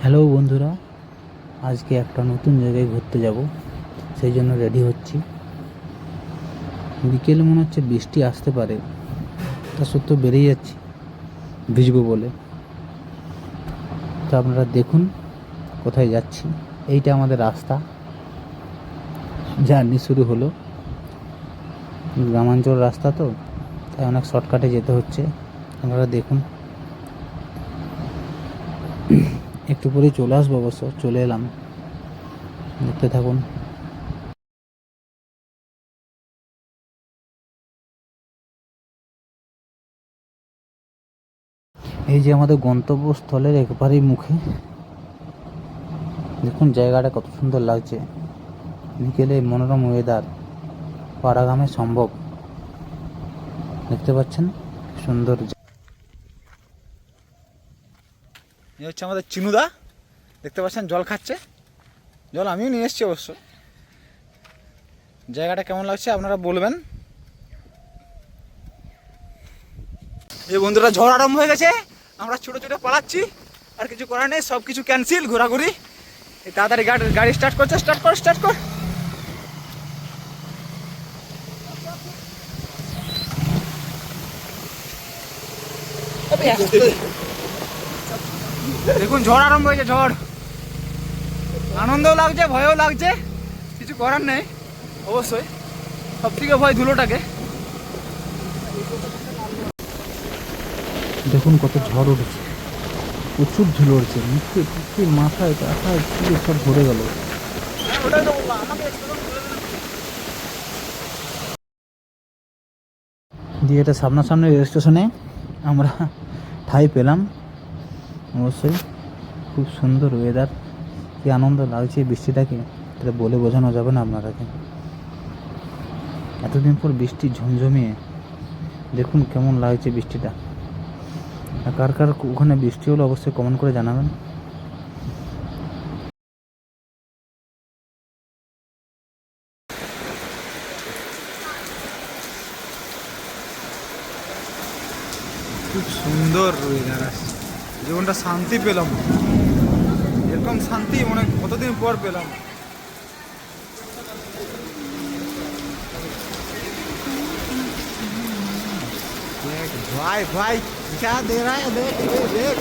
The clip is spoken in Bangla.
হ্যালো বন্ধুরা, আজকে একটা নতুন জায়গায় ঘুরতে যাব, সেই জন্য রেডি হচ্ছি। বিকেলে মনে হচ্ছে বৃষ্টি আসতে পারে, তা সত্ত্বেও বেরিয়ে যাচ্ছি ভিজবো বলে। তো আপনারা দেখুন কোথায় যাচ্ছি। এইটা আমাদের রাস্তা, জার্নি শুরু হলো। গ্রামাঞ্চল রাস্তা তো, তাই অনেক শর্টকাটে যেতে হচ্ছে। আপনারা দেখুন, একটু পরেই চলে আসবো, অবশ্য চলে এলাম, দেখতে থাকুন। এই যে আমাদের গন্তব্যস্থলের একবারেই মুখে, দেখুন জায়গাটা কত সুন্দর লাগছে। বিকেলে মনোরম ওয়েদার, পাড়াগ্রামে সম্ভব। দেখতে পাচ্ছেন সুন্দর। এ হচ্ছে আমাদের চিনুদা, দেখতে পাচ্ছেন জল খাচ্ছে। জল আমিও নিয়ে এসেছি অবশ্য। জায়গাটা কেমন লাগছে আপনারা বলবেন। এই বন্ধুরা, ঝড় আরম্ভ হয়ে গেছে, আমরা ছোটো ছোটো পালাচ্ছি। আর কিছু করার নেই, সব কিছু ক্যান্সেল, ঘোরাঘুরি। এই তাড়াতাড়ি গাড়ি স্টার্ট করছে, স্টার্ট কর। দেখুন ঝড় আরম্ভ হয়েছে, ঝড়। আনন্দও লাগছে, ভয়ও লাগছে, কিছু করার নেই। অবশ্যই সব থেকে ভয় ধুলোটাকে। দেখুন কত ঝড় উঠেছে, প্রচুর ধুলো উঠছে, মুখে টুকে মাথায় টাকায় চুলে সব ভরে গেল। দিয়ে এটা সামনাসামনি রেল স্টেশনে আমরা ঠাঁই পেলাম। অবশ্যই খুব সুন্দর ওয়েদার, কি আনন্দ লাগছে বৃষ্টিটাকে, এটা বলে বোঝানো যাবে না আপনারাকে। এতদিন পর বৃষ্টি ঝমঝমিয়ে, দেখুন কেমন লাগছে বৃষ্টিটা। আর কার কার ওখানে বৃষ্টি হলো অবশ্যই কমেন্ট করে জানাবেন। খুব সুন্দর ওয়েদার আসছে, জীবনটা শান্তি পেলাম। এরকম শান্তি মানে কতদিন পর পেলাম। भाई भाई क्या दे रहा है, देख देख देख।